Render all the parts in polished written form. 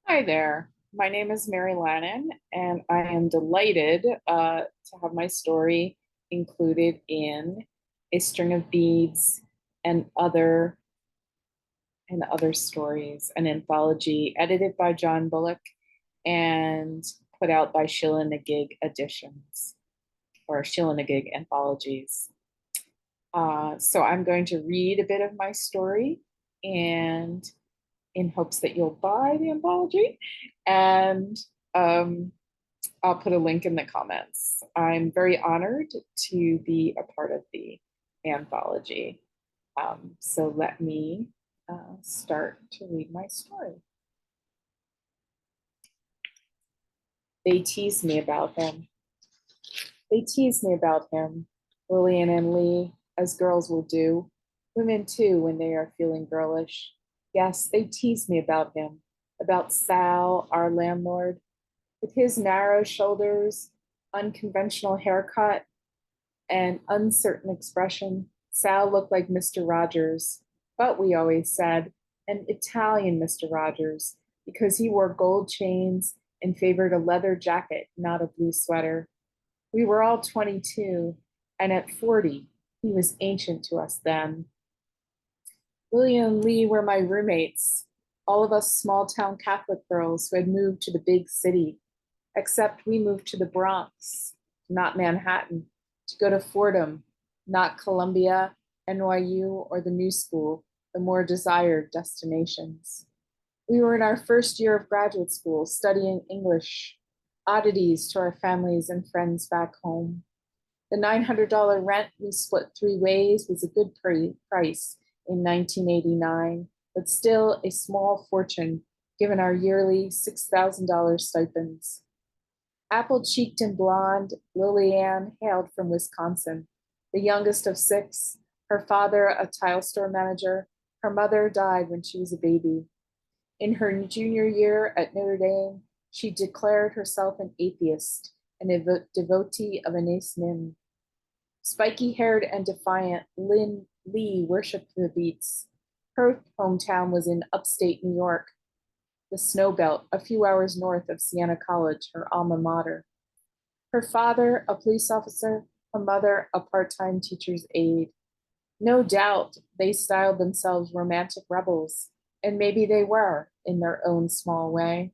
Hi there. My name is Mary Lannon, and I am delighted to have my story included in A String of Beads and other stories, an anthology edited by John Bullock and put out by Sheila-Na-Gig Editions or Sheila-Na-Gig Anthologies. So I'm going to read a bit of my story and in hopes that you'll buy the anthology. And um, I'll put a link in the comments. I'm very honored to be a part of the anthology. So let me start to read my story. They teased me about him. They teased me about him, Lillian and Lee, as girls will do. Women too, when they are feeling girlish. Yes, they teased me about him, about Sal, our landlord, with his narrow shoulders, unconventional haircut, and uncertain expression. Sal looked like Mr. Rogers, but we always said an Italian Mr. Rogers because he wore gold chains and favored a leather jacket, not a blue sweater. We were all 22, and at 40, he was ancient to us then. William and Lee were my roommates, all of us small town Catholic girls who had moved to the big city, except we moved to the Bronx, not Manhattan, to go to Fordham, not Columbia, NYU, or the New School, the more desired destinations. We were in our first year of graduate school studying English, oddities to our families and friends back home. The $900 rent we split three ways was a good price in 1989, but still a small fortune given our yearly $6,000 stipends. Apple-cheeked and blonde, Lillian hailed from Wisconsin, the youngest of six, her father a tile store manager. Her mother died when she was a baby. In her junior year at Notre Dame, she declared herself an atheist and a devotee of Anais Nin. Spiky-haired and defiant, Lynn Lee worshipped the beats. Her hometown was in upstate New York, the snow belt a few hours north of Siena College, her alma mater. Her father, a police officer, her mother, a part-time teacher's aide. No doubt they styled themselves romantic rebels, and maybe they were in their own small way.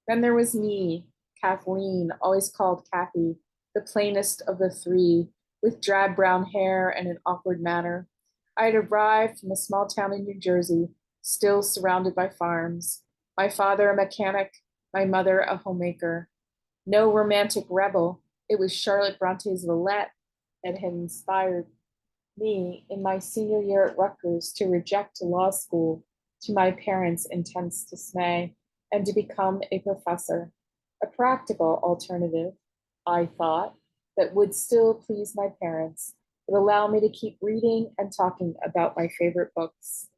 Then there was me, Kathleen, always called Kathy, the plainest of the three, with drab brown hair and an awkward manner. I had arrived from a small town in New Jersey, still surrounded by farms. My father a mechanic, my mother a homemaker. No romantic rebel, it was Charlotte Bronte's Villette that had inspired me in my senior year at Rutgers to reject law school to my parents' intense dismay and to become a professor, a practical alternative, I thought, that would still please my parents, but allow me to keep reading and talking about my favorite books.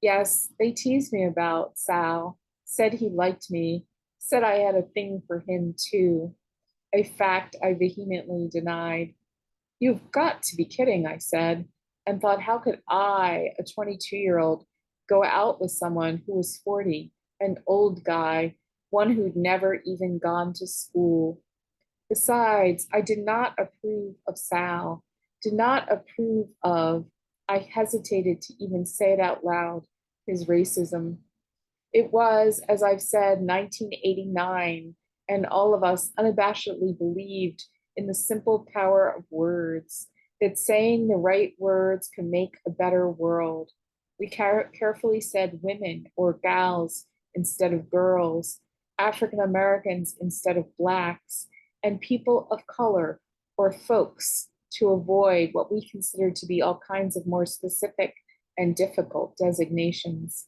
Yes, they teased me about Sal, said he liked me, said I had a thing for him too, a fact I vehemently denied. You've got to be kidding, I said, and thought, how could I, a 22-year-old, go out with someone who was 40, an old guy, one who'd never even gone to school? Besides, I did not approve of Sal, did not approve of, I hesitated to even say it out loud, his racism. It was, as I've said, 1989, and all of us unabashedly believed in the simple power of words, that saying the right words can make a better world. We carefully said women or gals instead of girls, African Americans instead of blacks, and people of color or folks to avoid what we considered to be all kinds of more specific and difficult designations.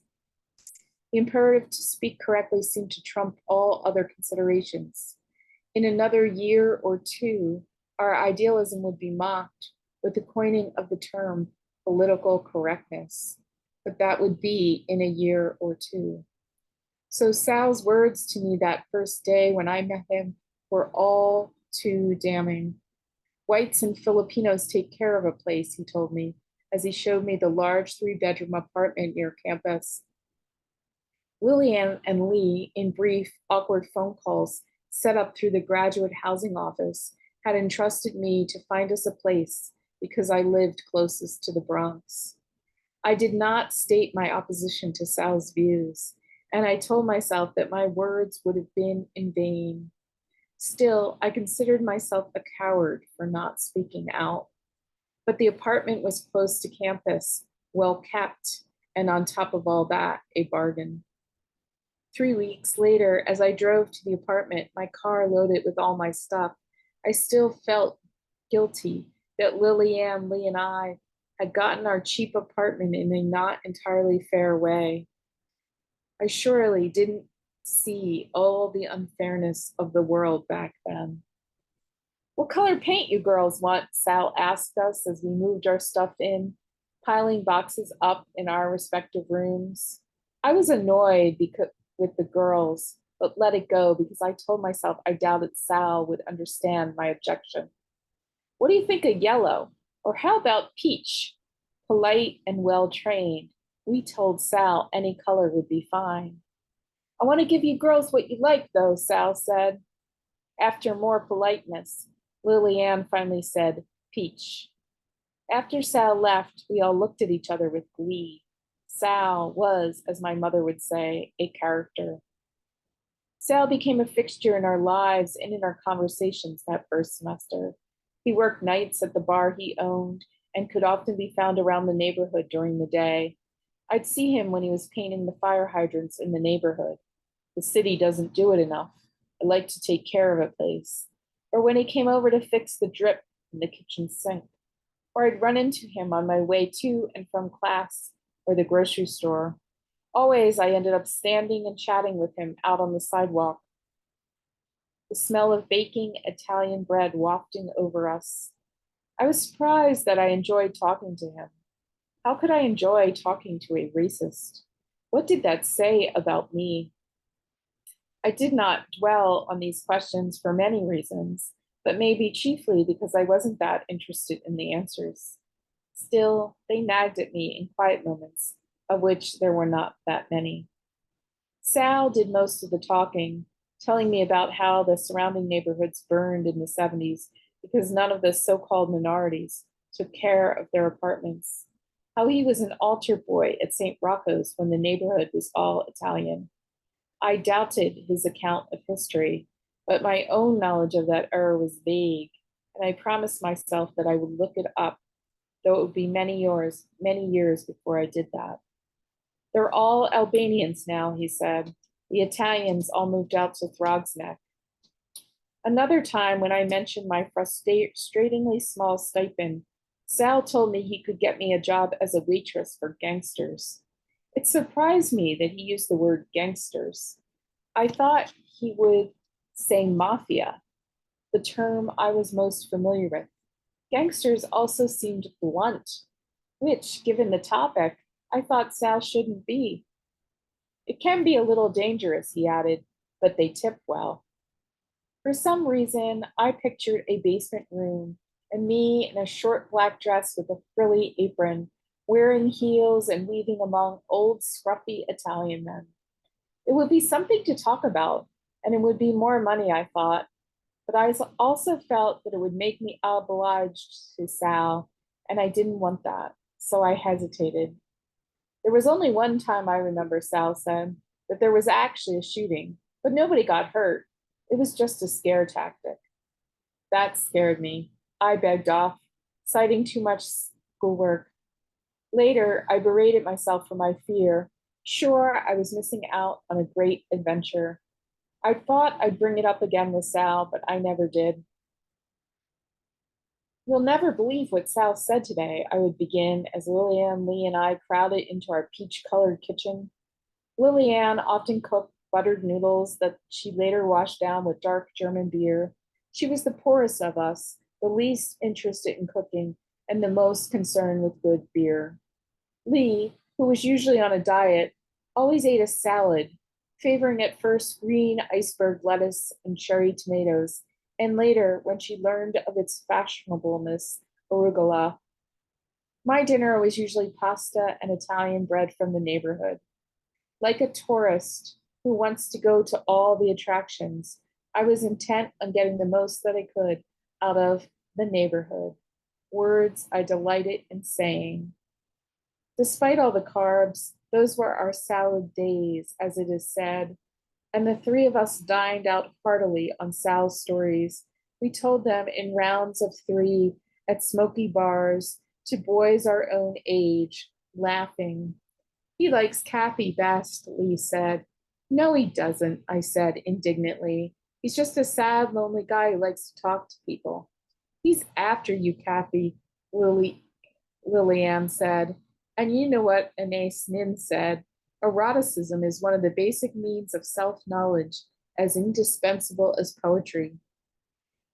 The imperative to speak correctly seemed to trump all other considerations. In another year or two, our idealism would be mocked with the coining of the term political correctness, but that would be in a year or two. So Sal's words to me that first day when I met him were all too damning. Whites and Filipinos take care of a place, he told me, as he showed me the large three-bedroom apartment near campus. Lillian and Lee, in brief, awkward phone calls set up through the graduate housing office, had entrusted me to find us a place because I lived closest to the Bronx. I did not state my opposition to Sal's views, and I told myself that my words would have been in vain. Still, I considered myself a coward for not speaking out. But the apartment was close to campus, well kept, and on top of all that, a bargain. 3 weeks later, as I drove to the apartment, my car loaded with all my stuff, I still felt guilty that Lillian, Lee, and I had gotten our cheap apartment in a not entirely fair way. I surely didn't see all the unfairness of the world back then. What color paint you girls want? Sal asked us as we moved our stuff in, piling boxes up in our respective rooms. I was annoyed because with the girls, but let it go because I told myself I doubted Sal would understand my objection. What do you think of yellow? Or how about peach? Polite and well trained, we told Sal any color would be fine. I want to give you girls what you like, though, Sal said. After more politeness, Lillian finally said, peach. After Sal left, we all looked at each other with glee. Sal was, as my mother would say, a character. Sal became a fixture in our lives and in our conversations that first semester. He worked nights at the bar he owned and could often be found around the neighborhood during the day. I'd see him when he was painting the fire hydrants in the neighborhood. The city doesn't do it enough. I like to take care of a place. Or when he came over to fix the drip in the kitchen sink. Or I'd run into him on my way to and from class or the grocery store. Always, I ended up standing and chatting with him out on the sidewalk, the smell of baking Italian bread wafting over us. I was surprised that I enjoyed talking to him. How could I enjoy talking to a racist? What did that say about me? I did not dwell on these questions for many reasons, but maybe chiefly because I wasn't that interested in the answers. Still, they nagged at me in quiet moments, of which there were not that many. Sal did most of the talking, telling me about how the surrounding neighborhoods burned in the 70s because none of the so called minorities took care of their apartments, how he was an altar boy at St. Rocco's when the neighborhood was all Italian. I doubted his account of history, but my own knowledge of that era was vague, and I promised myself that I would look it up, though it would be many years before I did that. They're all Albanians now, he said. The Italians all moved out to Throgsneck. Another time, when I mentioned my frustratingly small stipend, Sal told me he could get me a job as a waitress for gangsters. It surprised me that he used the word gangsters. I thought he would say mafia, the term I was most familiar with. Gangsters also seemed blunt, which, given the topic, I thought Sal shouldn't be. It can be a little dangerous, he added, but they tip well. For some reason, I pictured a basement room and me in a short black dress with a frilly apron, wearing heels and weaving among old, scruffy Italian men. It would be something to talk about, and it would be more money, I thought. But I also felt that it would make me obliged to Sal, and I didn't want that, so I hesitated. There was only one time I remember, Sal said, that there was actually a shooting, but nobody got hurt. It was just a scare tactic. That scared me. I begged off, citing too much schoolwork. Later, I berated myself for my fear. Sure, I was missing out on a great adventure. I thought I'd bring it up again with Sal, but I never did. You'll never believe what Sal said today, I would begin as Lillian, Lee, and I crowded into our peach-colored kitchen. Lillian often cooked buttered noodles that she later washed down with dark German beer. She was the poorest of us, the least interested in cooking, and the most concerned with good beer. Lee, who was usually on a diet, always ate a salad, favoring at first green iceberg lettuce and cherry tomatoes, and later, when she learned of its fashionableness, arugula. My dinner was usually pasta and Italian bread from the neighborhood. Like a tourist who wants to go to all the attractions, I was intent on getting the most that I could out of the neighborhood. Words I delighted in saying. Despite all the carbs, those were our salad days, as it is said, and the three of us dined out heartily on Sal's stories. We told them in rounds of three at smoky bars to boys our own age, laughing. He likes Kathy best, Lee said. No, he doesn't, I said indignantly. He's just a sad, lonely guy who likes to talk to people. He's after you, Kathy, Lillian said. And you know what Anais Nin said. Eroticism is one of the basic means of self-knowledge, as indispensable as poetry.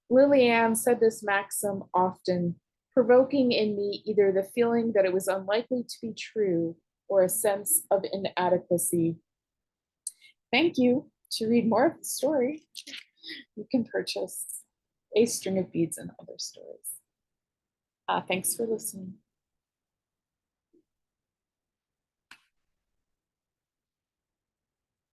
Lillian said this maxim often, provoking in me either the feeling that it was unlikely to be true or a sense of inadequacy. Thank you. To read more of the story, you can purchase A String of Beads and Other Stories. Thanks for listening.